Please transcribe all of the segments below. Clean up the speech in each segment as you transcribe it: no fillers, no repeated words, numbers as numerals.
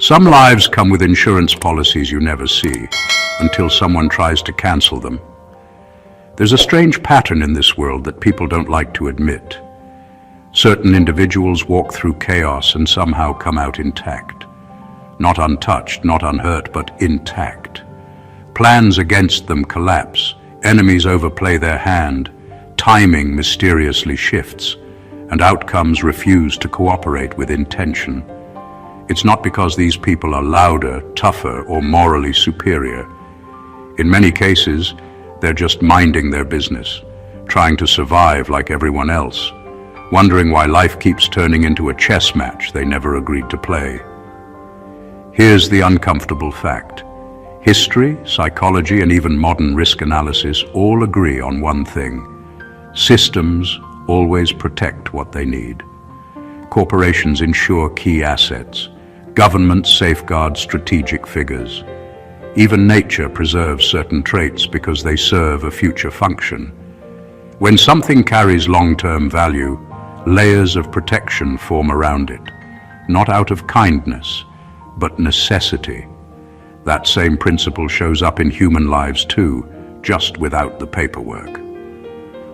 Some lives come with insurance policies you never see until someone tries to cancel them. There's a strange pattern in this world that people don't like to admit. Certain individuals walk through chaos and somehow come out intact. Not untouched, not unhurt, but intact. Plans against them collapse, enemies overplay their hand, timing mysteriously shifts, and outcomes refuse to cooperate with intention. It's not because these people are louder, tougher, or morally superior. In many cases, they're just minding their business, trying to survive like everyone else, wondering why life keeps turning into a chess match they never agreed to play. Here's the uncomfortable fact. History, psychology, and even modern risk analysis all agree on one thing. Systems always protect what they need. Corporations insure key assets. Governments safeguard strategic figures. Even nature preserves certain traits because they serve a future function. When something carries long-term value, layers of protection form around it, not out of kindness, but necessity. That same principle shows up in human lives too, just without the paperwork.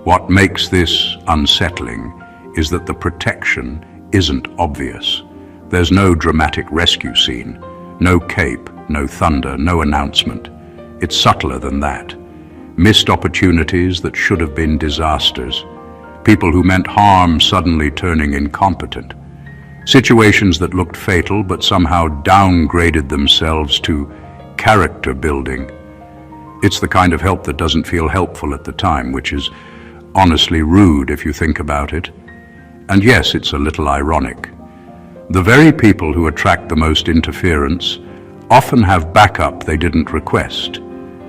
What makes this unsettling is that the protection isn't obvious. There's no dramatic rescue scene, no cape, no thunder, no announcement. It's subtler than that. Missed opportunities that should have been disasters. People who meant harm suddenly turning incompetent. Situations that looked fatal but somehow downgraded themselves to character building. It's the kind of help that doesn't feel helpful at the time, which is honestly rude if you think about it. And yes, it's a little ironic. The very people who attract the most interference often have backup they didn't request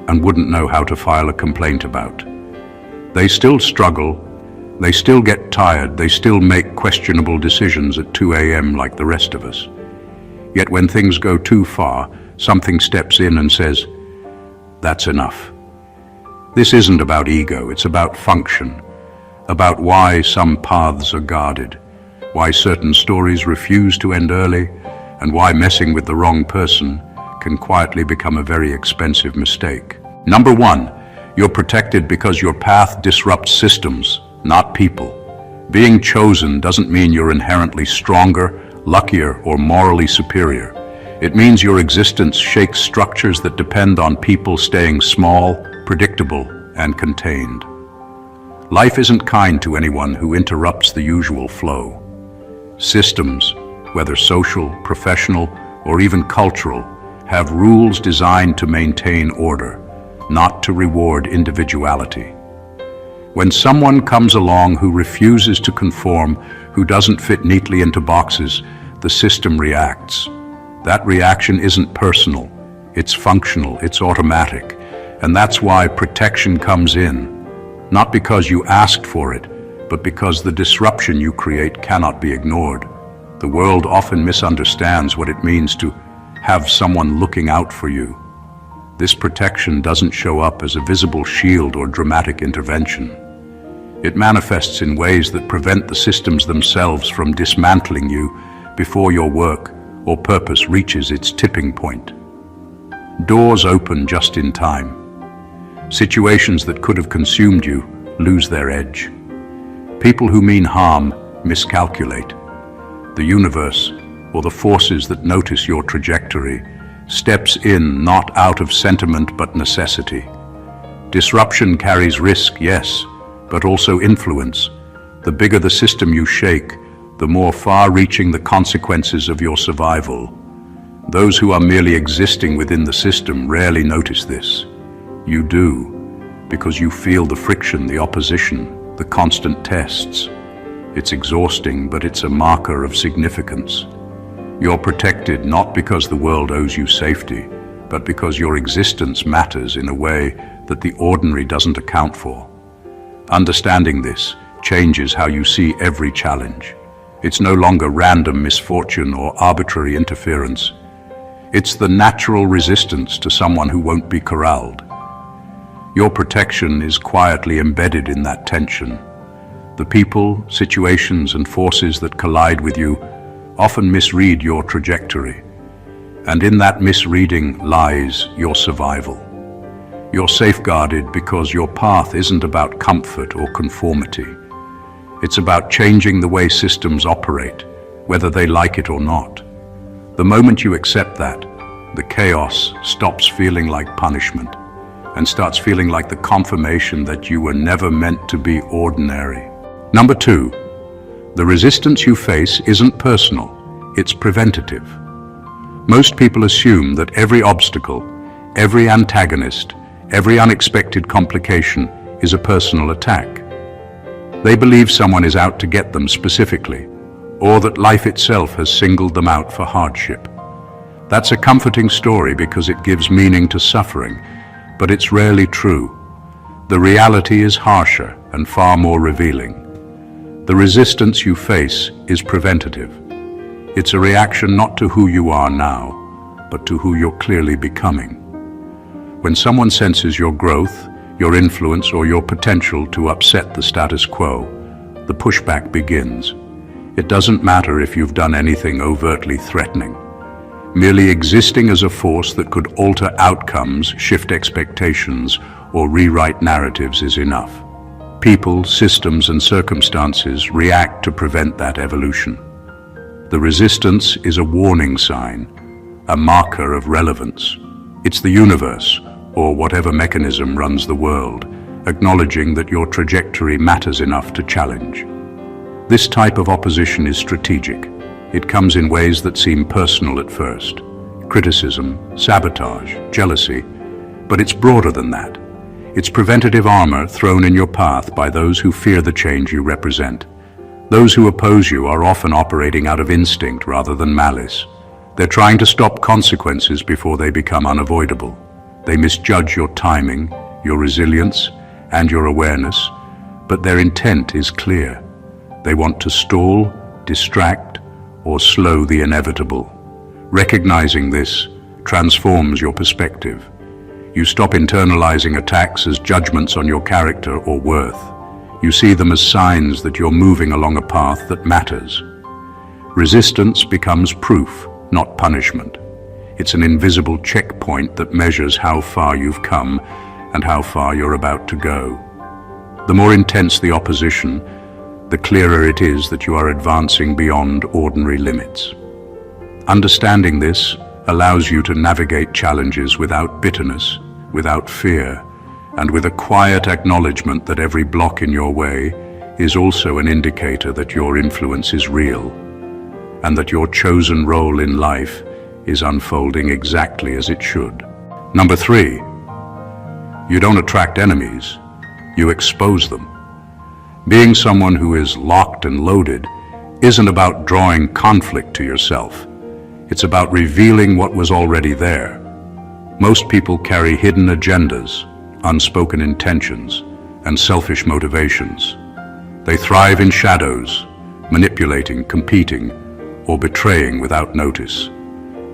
and wouldn't know how to file a complaint about. They still struggle, they still get tired, they still make questionable decisions at 2 a.m. like the rest of us. Yet when things go too far, something steps in and says, "That's enough." This isn't about ego, it's about function, about why some paths are guarded, why certain stories refuse to end early, and why messing with the wrong person can quietly become a very expensive mistake. Number one, you're protected because your path disrupts systems, not people. Being chosen doesn't mean you're inherently stronger, luckier, or morally superior. It means your existence shakes structures that depend on people staying small, predictable, and contained. Life isn't kind to anyone who interrupts the usual flow. Systems, whether social, professional, or even cultural, have rules designed to maintain order, not to reward individuality. When someone comes along who refuses to conform, who doesn't fit neatly into boxes, the system reacts. That reaction isn't personal, it's functional, it's automatic, and that's why protection comes in. Not because you asked for it, but because the disruption you create cannot be ignored. The world often misunderstands what it means to have someone looking out for you. This protection doesn't show up as a visible shield or dramatic intervention. It manifests in ways that prevent the systems themselves from dismantling you before your work or purpose reaches its tipping point. Doors open just in time. Situations that could have consumed you lose their edge. People who mean harm miscalculate. The universe, or the forces that notice your trajectory, steps in not out of sentiment but necessity. Disruption carries risk, yes, but also influence. The bigger the system you shake, the more far-reaching the consequences of your survival. Those who are merely existing within the system rarely notice this. You do, because you feel the friction, the opposition, the constant tests. It's exhausting, but it's a marker of significance. You're protected not because the world owes you safety, but because your existence matters in a way that the ordinary doesn't account for. Understanding this changes how you see every challenge. It's no longer random misfortune or arbitrary interference. It's the natural resistance to someone who won't be corralled. Your protection is quietly embedded in that tension. The people, situations, and forces that collide with you often misread your trajectory. And in that misreading lies your survival. You're safeguarded because your path isn't about comfort or conformity. It's about changing the way systems operate, whether they like it or not. The moment you accept that, the chaos stops feeling like punishment and starts feeling like the confirmation that you were never meant to be ordinary. Number 2, the resistance you face isn't personal, it's preventative. Most people assume that every obstacle, every antagonist, every unexpected complication is a personal attack. They believe someone is out to get them specifically, or that life itself has singled them out for hardship. That's a comforting story because it gives meaning to suffering, but it's rarely true. The reality is harsher and far more revealing. The resistance you face is preventative. It's a reaction not to who you are now, but to who you're clearly becoming. When someone senses your growth, your influence, or your potential to upset the status quo, the pushback begins. It doesn't matter if you've done anything overtly threatening. Merely existing as a force that could alter outcomes, shift expectations, or rewrite narratives is enough. People, systems, and circumstances react to prevent that evolution. The resistance is a warning sign, a marker of relevance. It's the universe, or whatever mechanism runs the world, acknowledging that your trajectory matters enough to challenge. This type of opposition is strategic. It comes in ways that seem personal at first. Criticism, sabotage, jealousy, but it's broader than that. It's preventative armor thrown in your path by those who fear the change you represent. Those who oppose you are often operating out of instinct rather than malice. They're trying to stop consequences before they become unavoidable. They misjudge your timing, your resilience, and your awareness, but their intent is clear. They want to stall, distract, or slow the inevitable. Recognizing this transforms your perspective. You stop internalizing attacks as judgments on your character or worth. You see them as signs that you're moving along a path that matters. Resistance becomes proof, not punishment. It's an invisible checkpoint that measures how far you've come and how far you're about to go. The more intense the opposition, the clearer it is that you are advancing beyond ordinary limits. Understanding this allows you to navigate challenges without bitterness, without fear, and with a quiet acknowledgement that every block in your way is also an indicator that your influence is real, and that your chosen role in life is unfolding exactly as it should. Number 3, you don't attract enemies, you expose them. Being someone who is locked and loaded isn't about drawing conflict to yourself. It's about revealing what was already there. Most people carry hidden agendas, unspoken intentions, and selfish motivations. They thrive in shadows, manipulating, competing, or betraying without notice.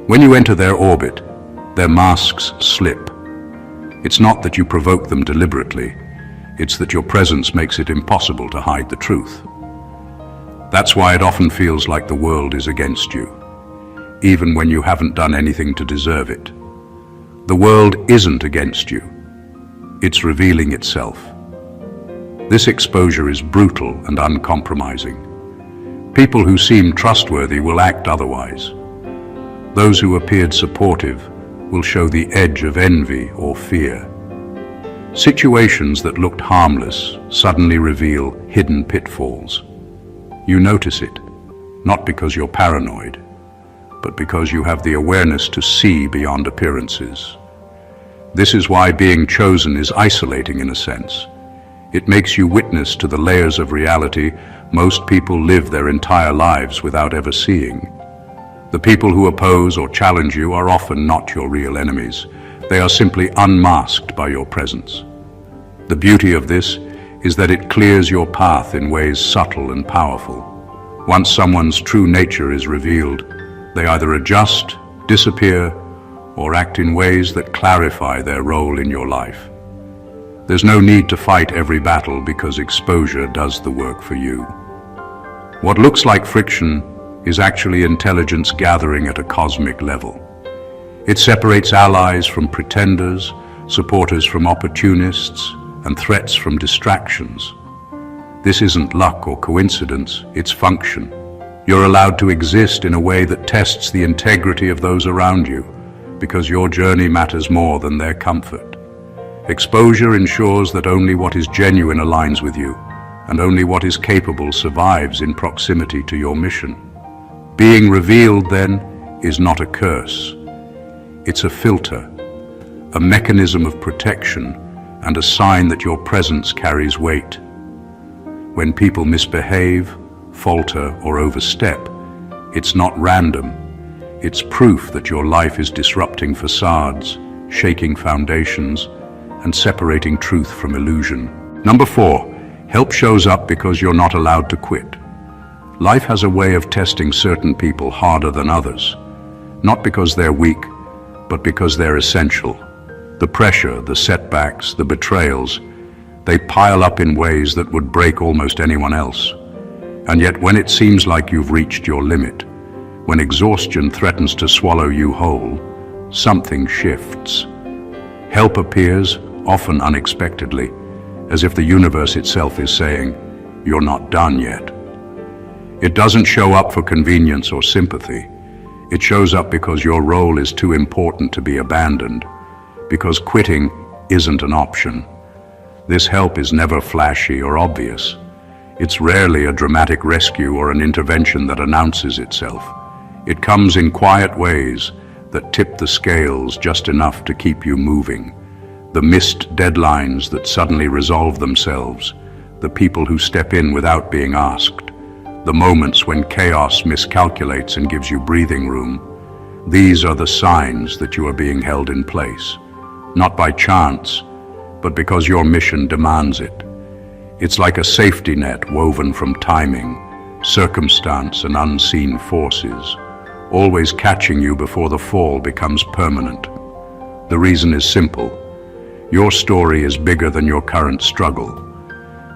When you enter their orbit, their masks slip. It's not that you provoke them deliberately. It's that your presence makes it impossible to hide the truth. That's why it often feels like the world is against you, even when you haven't done anything to deserve it. The world isn't against you. It's revealing itself. This exposure is brutal and uncompromising. People who seem trustworthy will act otherwise. Those who appeared supportive will show the edge of envy or fear. Situations that looked harmless suddenly reveal hidden pitfalls. You notice it, not because you're paranoid, but because you have the awareness to see beyond appearances. This is why being chosen is isolating in a sense. It makes you witness to the layers of reality most people live their entire lives without ever seeing. The people who oppose or challenge you are often not your real enemies. They are simply unmasked by your presence. The beauty of this is that it clears your path in ways subtle and powerful. Once someone's true nature is revealed, they either adjust, disappear, or act in ways that clarify their role in your life. There's no need to fight every battle because exposure does the work for you. What looks like friction is actually intelligence gathering at a cosmic level. It separates allies from pretenders, supporters from opportunists, and threats from distractions. This isn't luck or coincidence, it's function. You're allowed to exist in a way that tests the integrity of those around you, because your journey matters more than their comfort. Exposure ensures that only what is genuine aligns with you, and only what is capable survives in proximity to your mission. Being revealed, then, is not a curse. It's a filter, a mechanism of protection, and a sign that your presence carries weight. When people misbehave, falter, or overstep, it's not random. It's proof that your life is disrupting facades, shaking foundations, and separating truth from illusion. Number 4, help shows up because you're not allowed to quit. Life has a way of testing certain people harder than others, not because they're weak, but because they're essential. The pressure, the setbacks, the betrayals, they pile up in ways that would break almost anyone else. And yet when it seems like you've reached your limit, when exhaustion threatens to swallow you whole, something shifts. Help appears, often unexpectedly, as if the universe itself is saying, "You're not done yet." It doesn't show up for convenience or sympathy. It shows up because your role is too important to be abandoned, because quitting isn't an option. This help is never flashy or obvious. It's rarely a dramatic rescue or an intervention that announces itself. It comes in quiet ways that tip the scales just enough to keep you moving. The missed deadlines that suddenly resolve themselves, the people who step in without being asked, the moments when chaos miscalculates and gives you breathing room. These are the signs that you are being held in place, not by chance, but because your mission demands it. It's like a safety net woven from timing, circumstance, and unseen forces, always catching you before the fall becomes permanent. The reason is simple. Your story is bigger than your current struggle.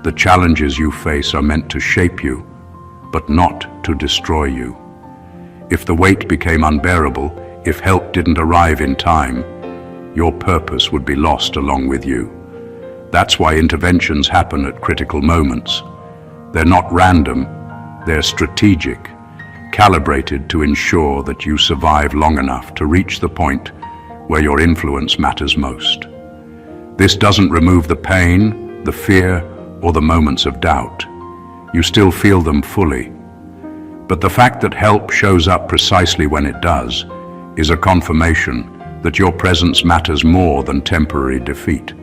The challenges you face are meant to shape you, but not to destroy you. If the weight became unbearable, if help didn't arrive in time, your purpose would be lost along with you. That's why interventions happen at critical moments. They're not random, they're strategic, calibrated to ensure that you survive long enough to reach the point where your influence matters most. This doesn't remove the pain, the fear, or the moments of doubt. You still feel them fully. But the fact that help shows up precisely when it does is a confirmation that your presence matters more than temporary defeat.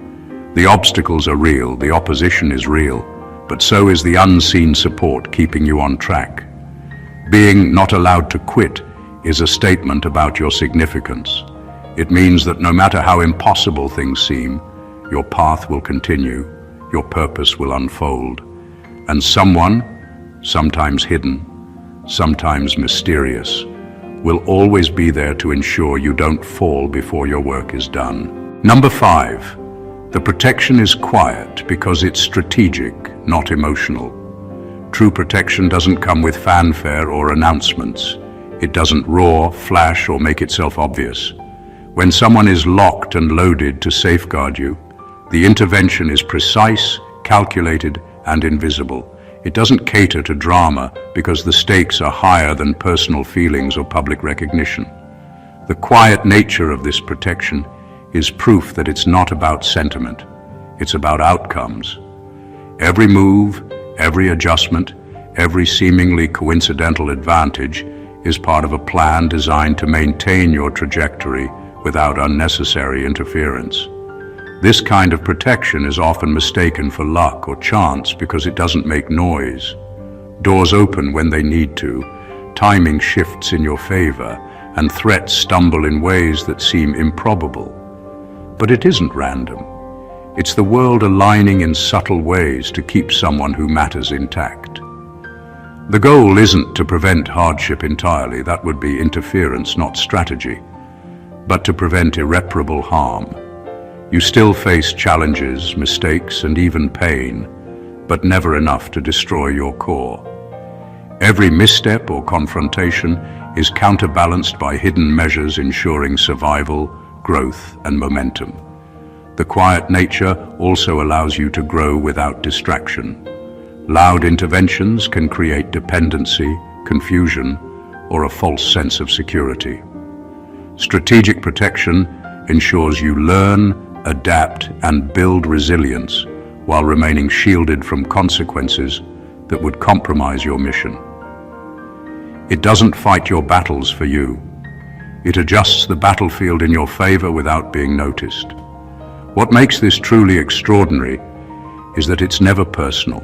The obstacles are real, the opposition is real, but so is the unseen support keeping you on track. Being not allowed to quit is a statement about your significance. It means that no matter how impossible things seem, your path will continue, your purpose will unfold, and someone, sometimes hidden, sometimes mysterious, will always be there to ensure you don't fall before your work is done. Number 5, the protection is quiet because it's strategic, not emotional. True protection doesn't come with fanfare or announcements. It doesn't roar, flash, or make itself obvious. When someone is locked and loaded to safeguard you, the intervention is precise, calculated, and invisible. It doesn't cater to drama because the stakes are higher than personal feelings or public recognition. The quiet nature of this protection is proof that it's not about sentiment. It's about outcomes. Every move, every adjustment, every seemingly coincidental advantage is part of a plan designed to maintain your trajectory without unnecessary interference. This kind of protection is often mistaken for luck or chance because it doesn't make noise. Doors open when they need to, timing shifts in your favor, and threats stumble in ways that seem improbable. But it isn't random. It's the world aligning in subtle ways to keep someone who matters intact. The goal isn't to prevent hardship entirely, that would be interference, not strategy, but to prevent irreparable harm. You still face challenges, mistakes, and even pain, but never enough to destroy your core. Every misstep or confrontation is counterbalanced by hidden measures ensuring survival, growth, and momentum. The quiet nature also allows you to grow without distraction. Loud interventions can create dependency, confusion, or a false sense of security. Strategic protection ensures you learn, adapt, and build resilience while remaining shielded from consequences that would compromise your mission. It doesn't fight your battles for you. It adjusts the battlefield in your favor without being noticed. What makes this truly extraordinary is that it's never personal.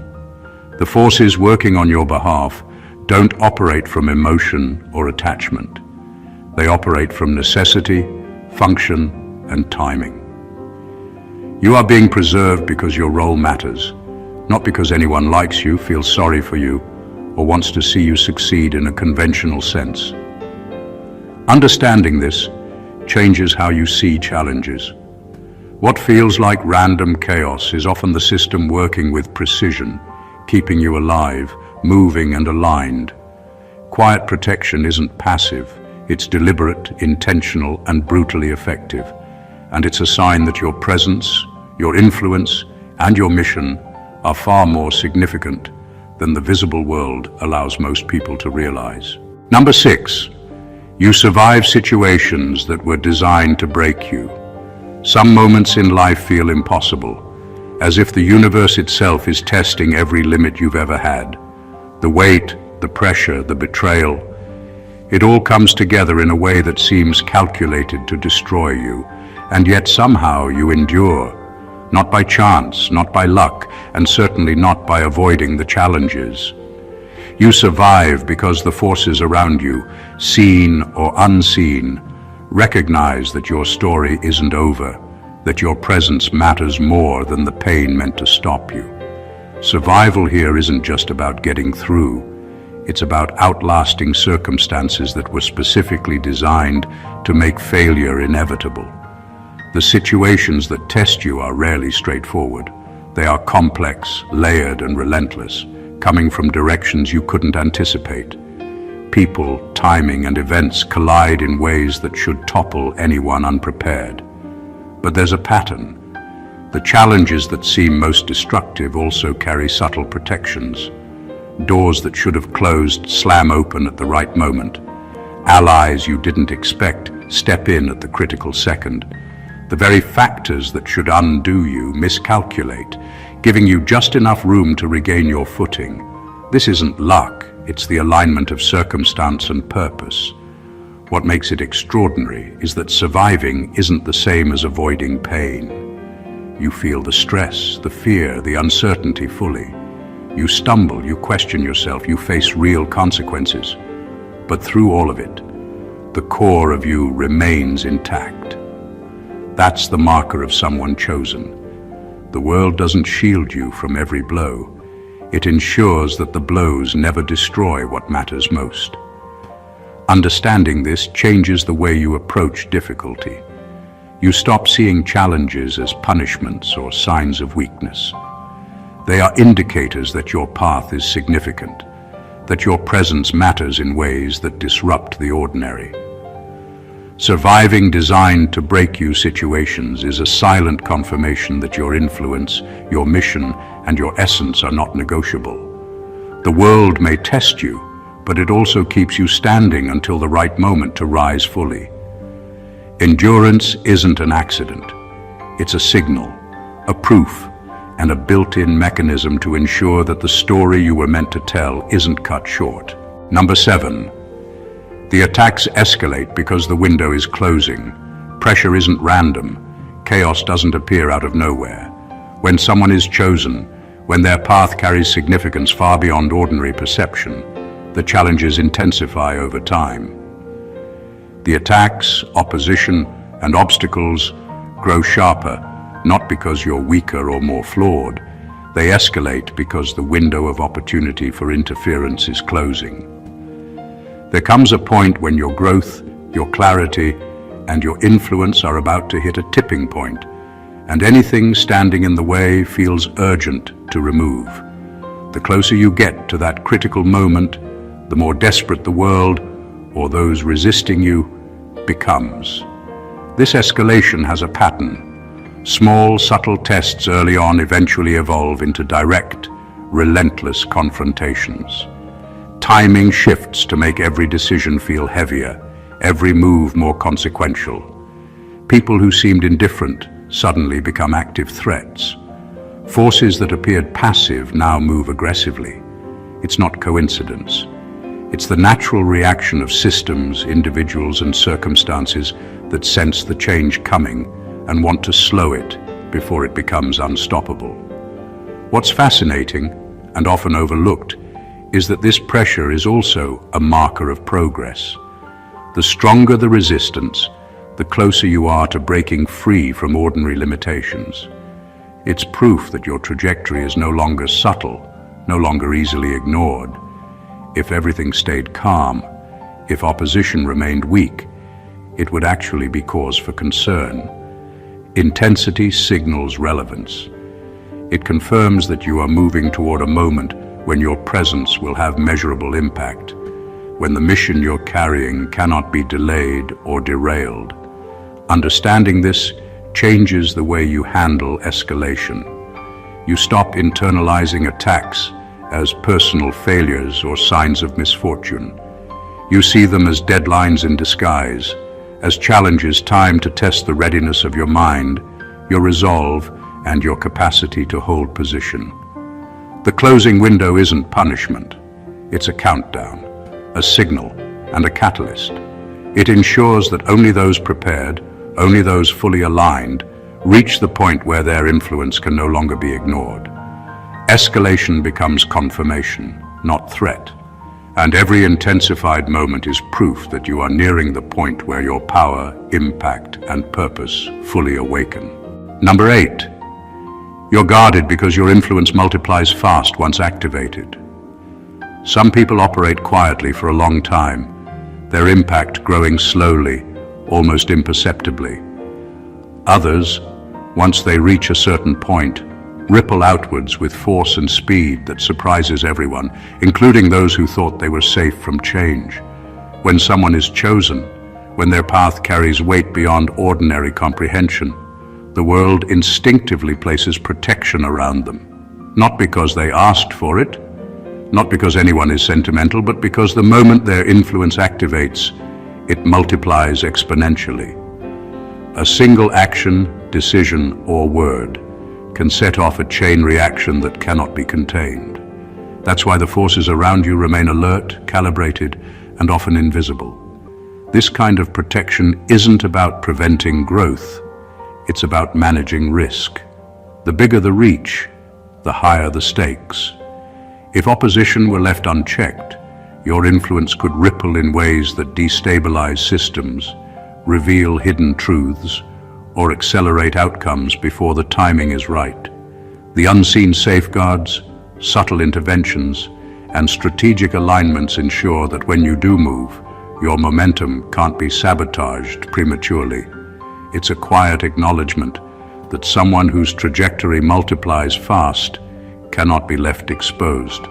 The forces working on your behalf don't operate from emotion or attachment. They operate from necessity, function, and timing. You are being preserved because your role matters, not because anyone likes you, feels sorry for you, or wants to see you succeed in a conventional sense. Understanding this changes how you see challenges. What feels like random chaos is often the system working with precision, keeping you alive, moving and aligned. Quiet protection isn't passive, it's deliberate, intentional, and brutally effective. And it's a sign that your presence, your influence, and your mission are far more significant than the visible world allows most people to realize. Number 6, you survive situations that were designed to break you. Some moments in life feel impossible, as if the universe itself is testing every limit you've ever had. The weight, the pressure, the betrayal, it all comes together in a way that seems calculated to destroy you, and yet somehow you endure. Not by chance, not by luck, and certainly not by avoiding the challenges. You survive because the forces around you, seen or unseen, recognize that your story isn't over, that your presence matters more than the pain meant to stop you. Survival here isn't just about getting through. It's about outlasting circumstances that were specifically designed to make failure inevitable. The situations that test you are rarely straightforward. They are complex, layered, and relentless, coming from directions you couldn't anticipate. People, timing, and events collide in ways that should topple anyone unprepared. But there's a pattern. The challenges that seem most destructive also carry subtle protections. Doors that should have closed slam open at the right moment. Allies you didn't expect step in at the critical second. The very factors that should undo you miscalculate, giving you just enough room to regain your footing. This isn't luck, it's the alignment of circumstance and purpose. What makes it extraordinary is that surviving isn't the same as avoiding pain. You feel the stress, the fear, the uncertainty fully. You stumble, you question yourself, you face real consequences. But through all of it, the core of you remains intact. That's the marker of someone chosen. The world doesn't shield you from every blow. It ensures that the blows never destroy what matters most. Understanding this changes the way you approach difficulty. You stop seeing challenges as punishments or signs of weakness. They are indicators that your path is significant, that your presence matters in ways that disrupt the ordinary. Surviving designed to break you situations is a silent confirmation that your influence, your mission, and your essence are not negotiable. The world may test you, but it also keeps you standing until the right moment to rise fully. Endurance isn't an accident. It's a signal, a proof, and a built-in mechanism to ensure that the story you were meant to tell isn't cut short. Number 7. The attacks escalate because the window is closing. Pressure isn't random. Chaos doesn't appear out of nowhere. When someone is chosen, when their path carries significance far beyond ordinary perception, the challenges intensify over time. The attacks, opposition, and obstacles grow sharper, not because you're weaker or more flawed. They escalate because the window of opportunity for interference is closing. There comes a point when your growth, your clarity, and your influence are about to hit a tipping point, and anything standing in the way feels urgent to remove. The closer you get to that critical moment, the more desperate the world, or those resisting you becomes. This escalation has a pattern. Small, subtle tests early on eventually evolve into direct, relentless confrontations. Timing shifts to make every decision feel heavier, every move more consequential. People who seemed indifferent suddenly become active threats. Forces that appeared passive now move aggressively. It's not coincidence. It's the natural reaction of systems, individuals, and circumstances that sense the change coming and want to slow it before it becomes unstoppable. What's fascinating, and often overlooked, is that this pressure is also a marker of progress. The stronger the resistance, the closer you are to breaking free from ordinary limitations. It's proof that your trajectory is no longer subtle, no longer easily ignored. If everything stayed calm, if opposition remained weak, it would actually be cause for concern. Intensity signals relevance. It confirms that you are moving toward a moment when your presence will have measurable impact, when the mission you're carrying cannot be delayed or derailed. Understanding this changes the way you handle escalation. You stop internalizing attacks as personal failures or signs of misfortune. You see them as deadlines in disguise, as challenges timed to test the readiness of your mind, your resolve, and your capacity to hold position. The closing window isn't punishment. It's a countdown, a signal, and a catalyst. It ensures that only those prepared, only those fully aligned, reach the point where their influence can no longer be ignored. Escalation becomes confirmation, not threat. And every intensified moment is proof that you are nearing the point where your power, impact, and purpose fully awaken. Number 8. You're guarded because your influence multiplies fast once activated. Some people operate quietly for a long time, their impact growing slowly, almost imperceptibly. Others, once they reach a certain point, ripple outwards with force and speed that surprises everyone, including those who thought they were safe from change. When someone is chosen, when their path carries weight beyond ordinary comprehension, the world instinctively places protection around them. Not because they asked for it, not because anyone is sentimental, but because the moment their influence activates, it multiplies exponentially. A single action, decision, or word can set off a chain reaction that cannot be contained. That's why the forces around you remain alert, calibrated, and often invisible. This kind of protection isn't about preventing growth. It's about managing risk. The bigger the reach, the higher the stakes. If opposition were left unchecked, your influence could ripple in ways that destabilize systems, reveal hidden truths, or accelerate outcomes before the timing is right. The unseen safeguards, subtle interventions, and strategic alignments ensure that when you do move, your momentum can't be sabotaged prematurely. It's a quiet acknowledgement that someone whose trajectory multiplies fast cannot be left exposed.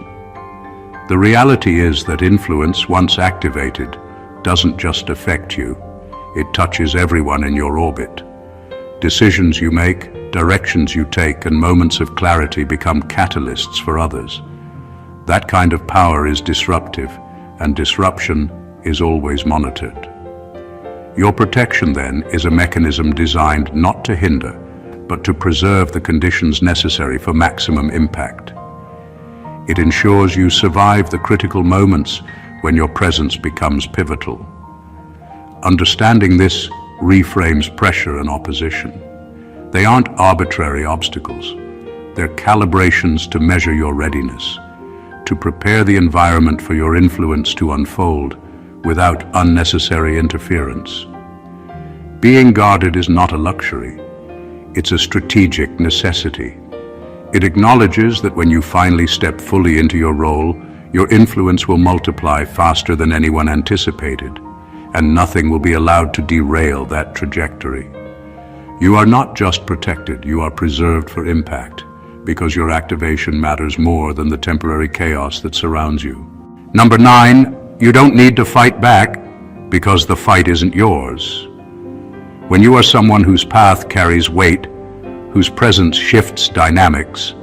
The reality is that influence, once activated, doesn't just affect you. It touches everyone in your orbit. Decisions you make, directions you take, and moments of clarity become catalysts for others. That kind of power is disruptive, and disruption is always monitored. Your protection, then, is a mechanism designed not to hinder, but to preserve the conditions necessary for maximum impact. It ensures you survive the critical moments when your presence becomes pivotal. Understanding this reframes pressure and opposition. They aren't arbitrary obstacles. They're calibrations to measure your readiness, to prepare the environment for your influence to unfold without unnecessary interference. Being guarded is not a luxury. It's a strategic necessity. It acknowledges that when you finally step fully into your role, your influence will multiply faster than anyone anticipated, and nothing will be allowed to derail that trajectory. You are not just protected, you are preserved for impact, because your activation matters more than the temporary chaos that surrounds you. Number 9, you don't need to fight back. because the fight isn't yours. When you are someone whose path carries weight, whose presence shifts dynamics,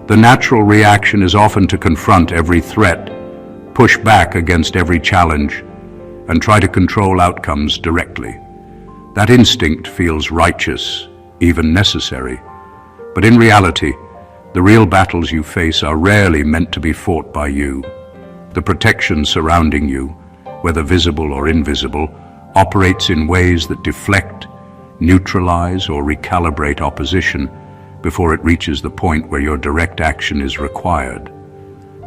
the natural reaction is often to confront every threat, push back against every challenge, and try to control outcomes directly. That instinct feels righteous, even necessary. But in reality, the real battles you face are rarely meant to be fought by you. The protection surrounding you, whether visible or invisible, operates in ways that deflect, neutralize, or recalibrate opposition before it reaches the point where your direct action is required.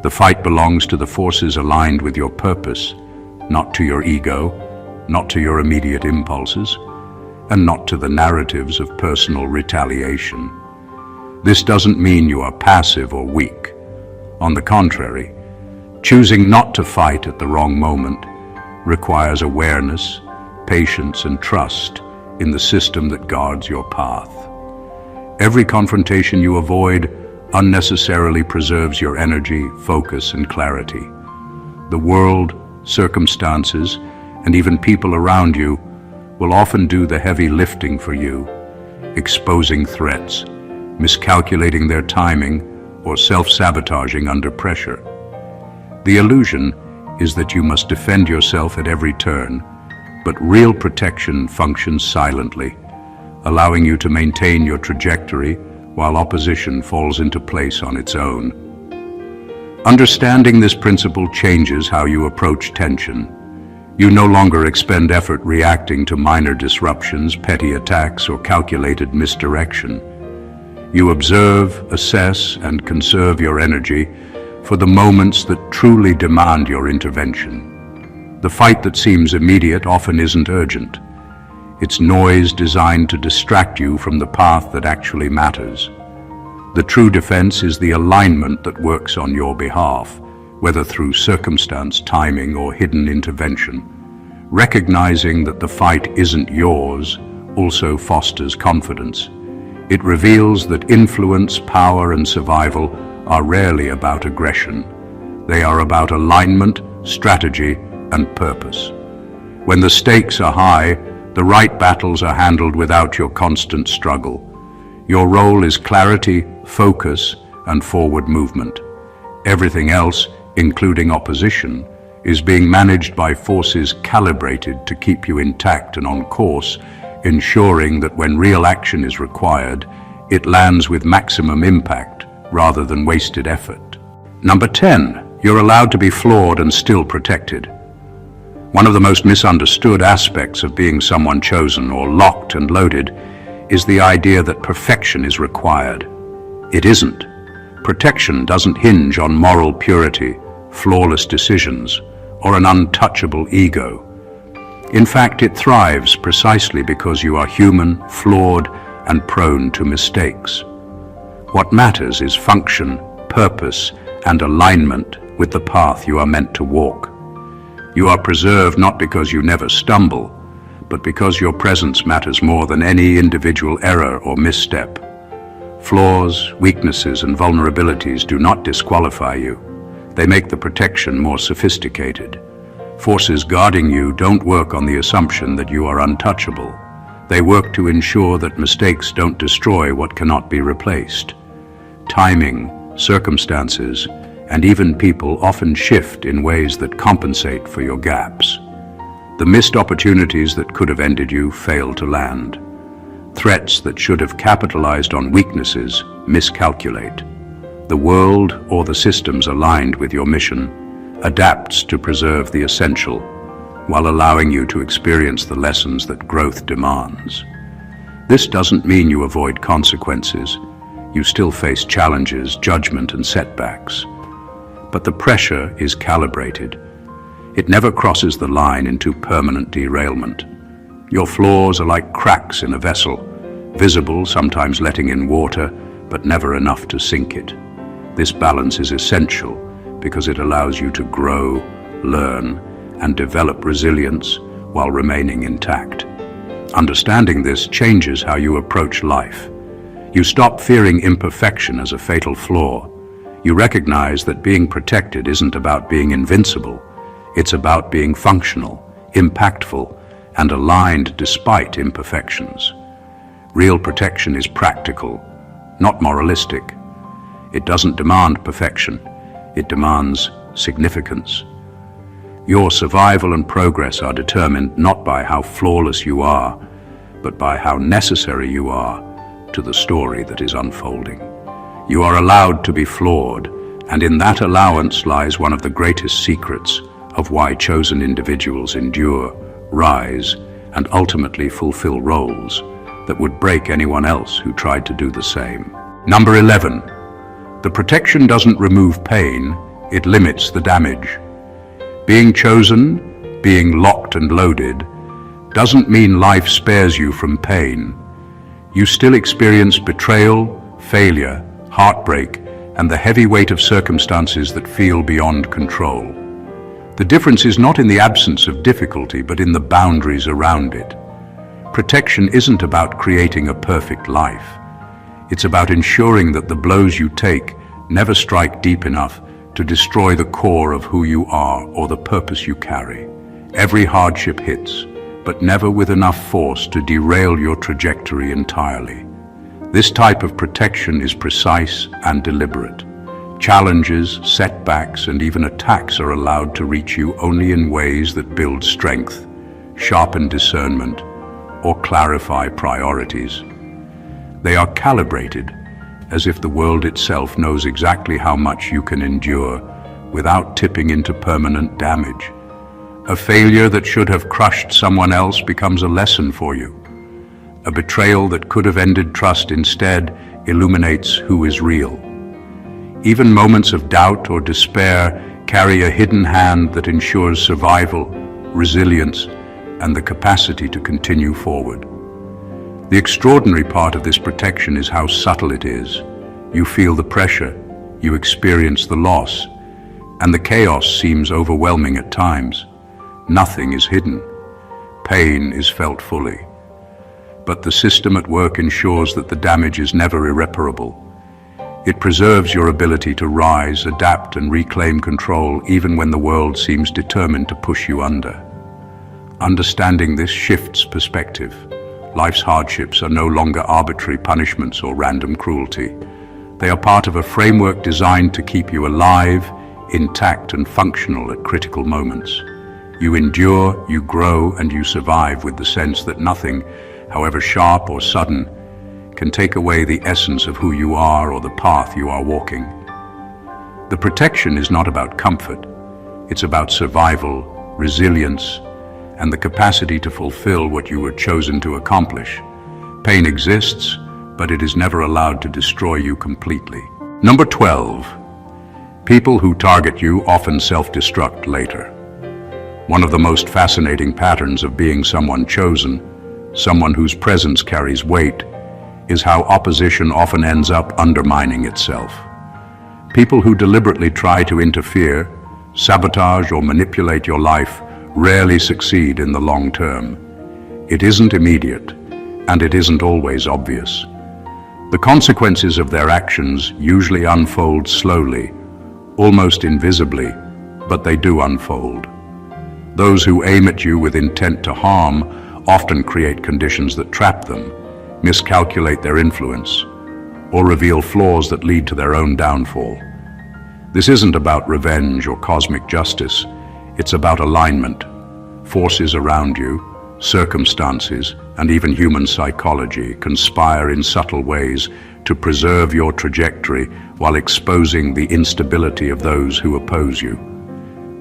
The fight belongs to the forces aligned with your purpose, not to your ego, not to your immediate impulses, and not to the narratives of personal retaliation. This doesn't mean you are passive or weak. On the contrary, choosing not to fight at the wrong moment requires awareness, patience, and trust in the system that guards your path. Every confrontation you avoid unnecessarily preserves your energy, focus, and clarity. The world, circumstances, and even people around you will often do the heavy lifting for you, exposing threats, miscalculating their timing, or self-sabotaging under pressure. The illusion is that you must defend yourself at every turn, but real protection functions silently, allowing you to maintain your trajectory while opposition falls into place on its own. Understanding this principle changes how you approach tension. You no longer expend effort reacting to minor disruptions, petty attacks, or calculated misdirection. You observe, assess, and conserve your energy for the moments that truly demand your intervention. The fight that seems immediate often isn't urgent. It's noise designed to distract you from the path that actually matters. The true defense is the alignment that works on your behalf, whether through circumstance, timing, or hidden intervention. Recognizing that the fight isn't yours also fosters confidence. It reveals that influence, power, and survival are rarely about aggression. They are about alignment, strategy, and purpose. When the stakes are high, the right battles are handled without your constant struggle. Your role is clarity, focus, and forward movement. Everything else, including opposition, is being managed by forces calibrated to keep you intact and on course, ensuring that when real action is required, it lands with maximum impact rather than wasted effort. Number 10, you're allowed to be flawed and still protected. One of the most misunderstood aspects of being someone chosen or locked and loaded is the idea that perfection is required. It isn't. Protection doesn't hinge on moral purity, flawless decisions, or an untouchable ego. In fact, it thrives precisely because you are human, flawed, and prone to mistakes. What matters is function, purpose, and alignment with the path you are meant to walk. You are preserved not because you never stumble, but because your presence matters more than any individual error or misstep. Flaws, weaknesses, and vulnerabilities do not disqualify you. They make the protection more sophisticated. Forces guarding you don't work on the assumption that you are untouchable. They work to ensure that mistakes don't destroy what cannot be replaced. Timing, circumstances, and even people often shift in ways that compensate for your gaps. The missed opportunities that could have ended you fail to land. Threats that should have capitalized on weaknesses miscalculate. The world or the systems aligned with your mission adapts to preserve the essential, while allowing you to experience the lessons that growth demands. This doesn't mean you avoid consequences. You still face challenges, judgment, and setbacks. But the pressure is calibrated. It never crosses the line into permanent derailment. Your flaws are like cracks in a vessel, visible, sometimes letting in water, but never enough to sink it. This balance is essential because it allows you to grow, learn, and develop resilience while remaining intact. Understanding this changes how you approach life. You stop fearing imperfection as a fatal flaw. You recognize that being protected isn't about being invincible. It's about being functional, impactful, and aligned despite imperfections. Real protection is practical, not moralistic. It doesn't demand perfection, it demands significance. Your survival and progress are determined not by how flawless you are, but by how necessary you are to the story that is unfolding. You are allowed to be flawed, and in that allowance lies one of the greatest secrets of why chosen individuals endure, rise, and ultimately fulfill roles that would break anyone else who tried to do the same. Number 11. The protection doesn't remove pain, it limits the damage. Being chosen, being locked and loaded, doesn't mean life spares you from pain. You still experience betrayal, failure, heartbreak, and the heavy weight of circumstances that feel beyond control. The difference is not in the absence of difficulty, but in the boundaries around it. Protection isn't about creating a perfect life. It's about ensuring that the blows you take never strike deep enough to destroy the core of who you are or the purpose you carry. Every hardship hits, but never with enough force to derail your trajectory entirely. This type of protection is precise and deliberate. Challenges, setbacks, and even attacks are allowed to reach you only in ways that build strength, sharpen discernment, or clarify priorities. They are calibrated, as if the world itself knows exactly how much you can endure without tipping into permanent damage. A failure that should have crushed someone else becomes a lesson for you. A betrayal that could have ended trust instead illuminates who is real. Even moments of doubt or despair carry a hidden hand that ensures survival, resilience, and the capacity to continue forward. The extraordinary part of this protection is how subtle it is. You feel the pressure, you experience the loss, and the chaos seems overwhelming at times. Nothing is hidden. Pain is felt fully. But the system at work ensures that the damage is never irreparable. It preserves your ability to rise, adapt, and reclaim control even when the world seems determined to push you under. Understanding this shifts perspective. Life's hardships are no longer arbitrary punishments or random cruelty. They are part of a framework designed to keep you alive, intact, and functional at critical moments. You endure, you grow, and you survive with the sense that nothing, however sharp or sudden, can take away the essence of who you are or the path you are walking. The protection is not about comfort. It's about survival, resilience, and the capacity to fulfill what you were chosen to accomplish. Pain exists, but it is never allowed to destroy you completely. Number 12. People who target you often self-destruct later. One of the most fascinating patterns of being someone chosen, someone whose presence carries weight, is how opposition often ends up undermining itself. People who deliberately try to interfere, sabotage, or manipulate your life rarely succeed in the long term. It isn't immediate, and it isn't always obvious. The consequences of their actions usually unfold slowly, almost invisibly, but they do unfold. Those who aim at you with intent to harm often create conditions that trap them, miscalculate their influence, or reveal flaws that lead to their own downfall. This isn't about revenge or cosmic justice. It's about alignment. Forces around you, circumstances, and even human psychology conspire in subtle ways to preserve your trajectory while exposing the instability of those who oppose you.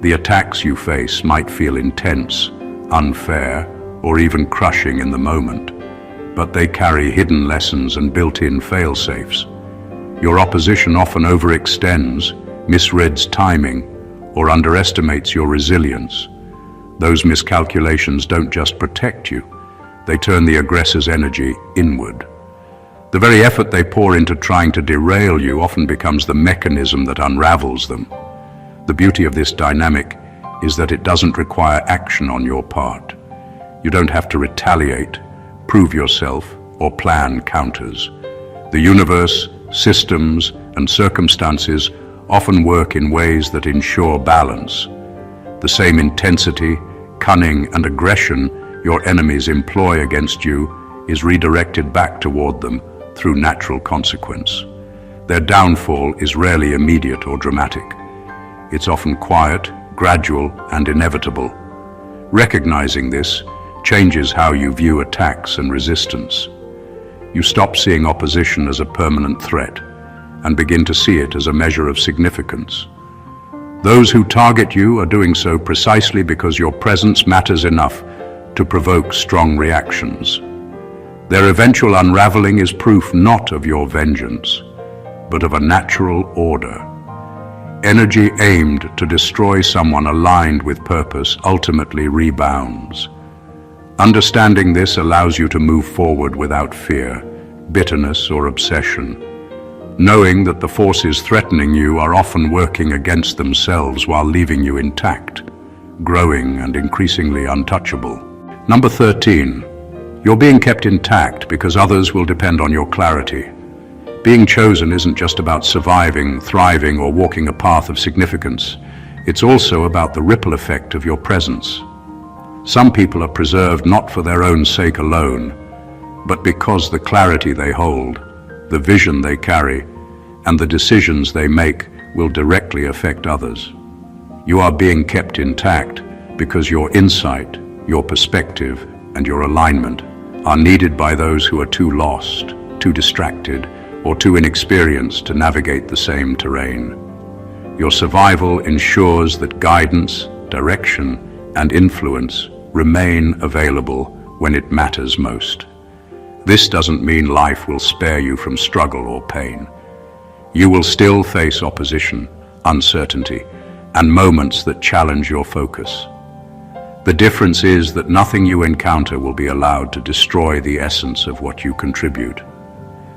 The attacks you face might feel intense, unfair, or even crushing in the moment, but they carry hidden lessons and built-in fail-safes. Your opposition often overextends, misreads timing, or underestimates your resilience. Those miscalculations don't just protect you, they turn the aggressor's energy inward. The very effort they pour into trying to derail you often becomes the mechanism that unravels them. The beauty of this dynamic is that it doesn't require action on your part. You don't have to retaliate, prove yourself, or plan counters. The universe, systems, and circumstances often work in ways that ensure balance. The same intensity, cunning, and aggression your enemies employ against you is redirected back toward them through natural consequence. Their downfall is rarely immediate or dramatic. It's often quiet, gradual, and inevitable. Recognizing this changes how you view attacks and resistance. You stop seeing opposition as a permanent threat and begin to see it as a measure of significance. Those who target you are doing so precisely because your presence matters enough to provoke strong reactions. Their eventual unraveling is proof not of your vengeance, but of a natural order. Energy aimed to destroy someone aligned with purpose ultimately rebounds. Understanding this allows you to move forward without fear, bitterness, or obsession, knowing that the forces threatening you are often working against themselves while leaving you intact, growing, and increasingly untouchable. Number 13. You're being kept intact because others will depend on your clarity. Being chosen isn't just about surviving, thriving, or walking a path of significance. It's also about the ripple effect of your presence. Some people are preserved not for their own sake alone, but because the clarity they hold, the vision they carry, and the decisions they make will directly affect others. You are being kept intact because your insight, your perspective, and your alignment are needed by those who are too lost, too distracted, or too inexperienced to navigate the same terrain. Your survival ensures that guidance, direction, and influence remain available when it matters most. This doesn't mean life will spare you from struggle or pain. You will still face opposition, uncertainty, and moments that challenge your focus. The difference is that nothing you encounter will be allowed to destroy the essence of what you contribute.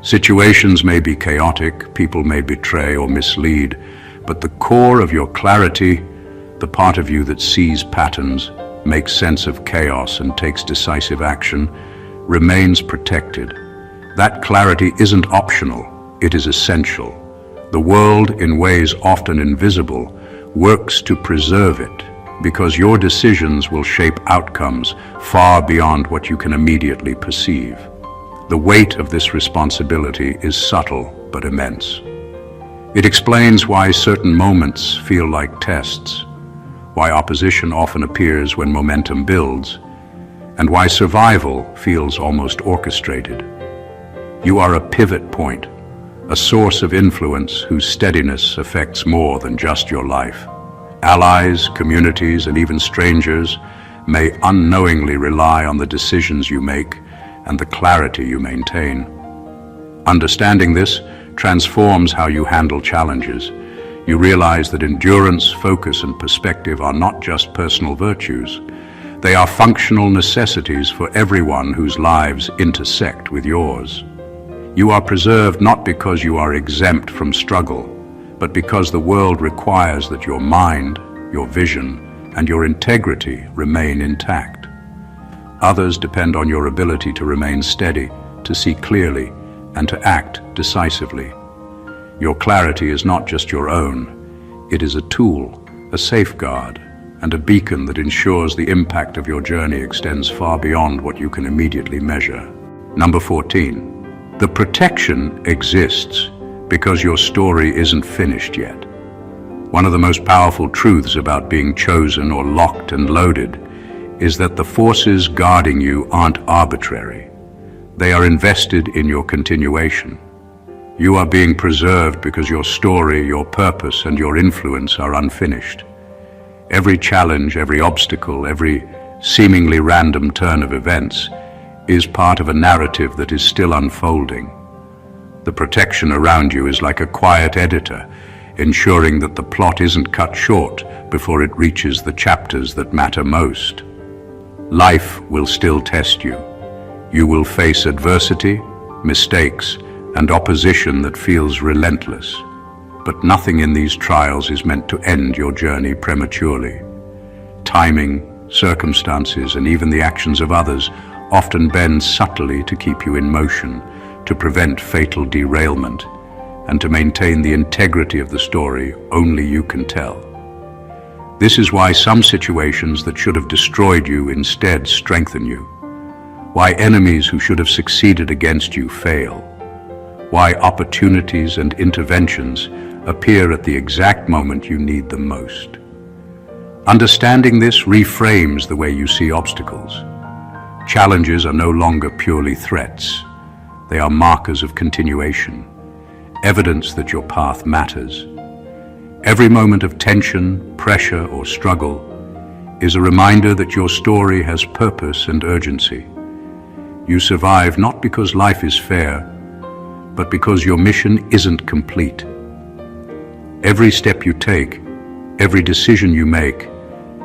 Situations may be chaotic, people may betray or mislead, but the core of your clarity, the part of you that sees patterns, makes sense of chaos, and takes decisive action, remains protected. That clarity isn't optional, it is essential. The world, in ways often invisible, works to preserve it, because your decisions will shape outcomes far beyond what you can immediately perceive. The weight of this responsibility is subtle but immense. It explains why certain moments feel like tests, why opposition often appears when momentum builds, and why survival feels almost orchestrated. You are a pivot point, a source of influence whose steadiness affects more than just your life. Allies, communities, and even strangers may unknowingly rely on the decisions you make and the clarity you maintain. Understanding this transforms how you handle challenges. You realize that endurance, focus, and perspective are not just personal virtues. They are functional necessities for everyone whose lives intersect with yours. You are preserved not because you are exempt from struggle, but because the world requires that your mind, your vision, and your integrity remain intact. Others depend on your ability to remain steady, to see clearly, and to act decisively. Your clarity is not just your own. It is a tool, a safeguard, and a beacon that ensures the impact of your journey extends far beyond what you can immediately measure. Number 14. The protection exists because your story isn't finished yet. One of the most powerful truths about being chosen or locked and loaded is that the forces guarding you aren't arbitrary. They are invested in your continuation. You are being preserved because your story, your purpose, and your influence are unfinished. Every challenge, every obstacle, every seemingly random turn of events is part of a narrative that is still unfolding. The protection around you is like a quiet editor, ensuring that the plot isn't cut short before it reaches the chapters that matter most. Life will still test you. You will face adversity, mistakes, and opposition that feels relentless. But nothing in these trials is meant to end your journey prematurely. Timing, circumstances, and even the actions of others often bend subtly to keep you in motion, to prevent fatal derailment, and to maintain the integrity of the story only you can tell. This is why some situations that should have destroyed you instead strengthen you. Why enemies who should have succeeded against you fail. Why opportunities and interventions appear at the exact moment you need them most. Understanding this reframes the way you see obstacles. Challenges are no longer purely threats. They are markers of continuation, evidence that your path matters. Every moment of tension, pressure, or struggle is a reminder that your story has purpose and urgency. You survive not because life is fair, but because your mission isn't complete. Every step you take, every decision you make,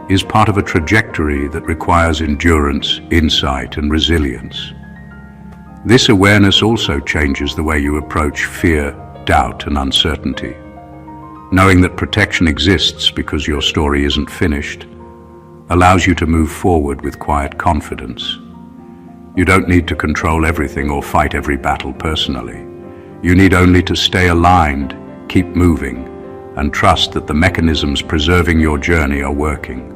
is part of a trajectory that requires endurance, insight, and resilience. This awareness also changes the way you approach fear, doubt, and uncertainty. Knowing that protection exists because your story isn't finished allows you to move forward with quiet confidence. You don't need to control everything or fight every battle personally. You need only to stay aligned, keep moving, and trust that the mechanisms preserving your journey are working.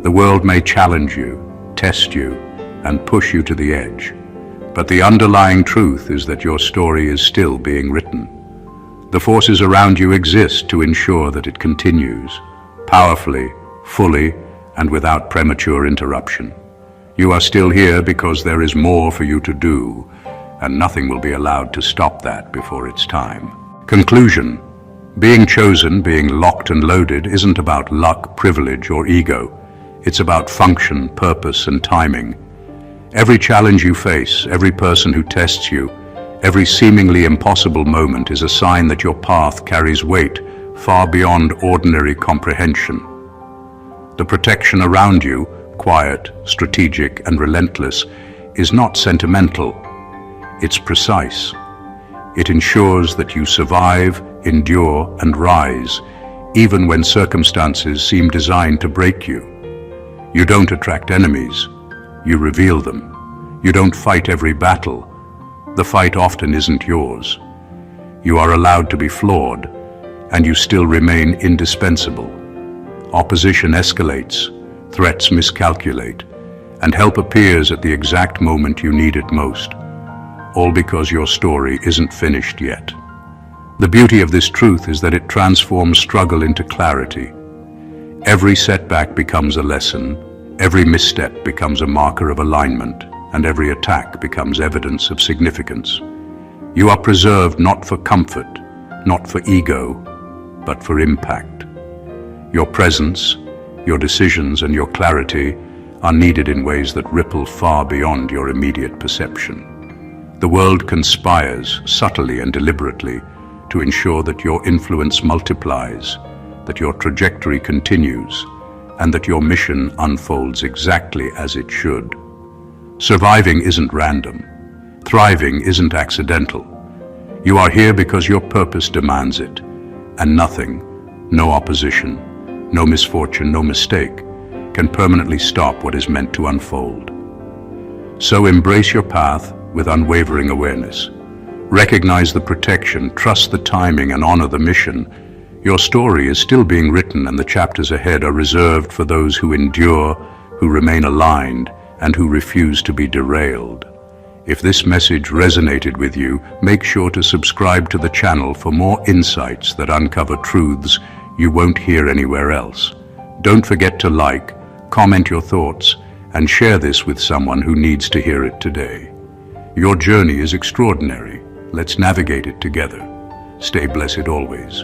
The world may challenge you, test you, and push you to the edge, but the underlying truth is that your story is still being written. The forces around you exist to ensure that it continues, powerfully, fully, and without premature interruption. You are still here because there is more for you to do, and nothing will be allowed to stop that before it's time. Conclusion: being chosen, being locked and loaded, isn't about luck, privilege, or ego. It's about function, purpose, and timing. Every challenge you face, every person who tests you, every seemingly impossible moment is a sign that your path carries weight far beyond ordinary comprehension. The protection around you, quiet, strategic, and relentless, is not sentimental. It's precise. It ensures that you survive, endure, and rise, even when circumstances seem designed to break you. You don't attract enemies, you reveal them. You don't fight every battle. The fight often isn't yours. You are allowed to be flawed, and you still remain indispensable. Opposition escalates, threats miscalculate, and help appears at the exact moment you need it most, all because your story isn't finished yet. The beauty of this truth is that it transforms struggle into clarity. Every setback becomes a lesson, every misstep becomes a marker of alignment, and every attack becomes evidence of significance. You are preserved not for comfort, not for ego, but for impact. Your presence, your decisions, and your clarity are needed in ways that ripple far beyond your immediate perception. The world conspires, subtly and deliberately, to ensure that your influence multiplies, that your trajectory continues, and that your mission unfolds exactly as it should. Surviving isn't random. Thriving isn't accidental. You are here because your purpose demands it, and nothing, no opposition, no misfortune, no mistake, can permanently stop what is meant to unfold. So embrace your path with unwavering awareness. Recognize the protection, trust the timing, and honor the mission. Your story is still being written, and the chapters ahead are reserved for those who endure, who remain aligned, and who refuse to be derailed. If this message resonated with you, make sure to subscribe to the channel for more insights that uncover truths you won't hear anywhere else. Don't forget to like, comment your thoughts, and share this with someone who needs to hear it today. Your journey is extraordinary. Let's navigate it together. Stay blessed always.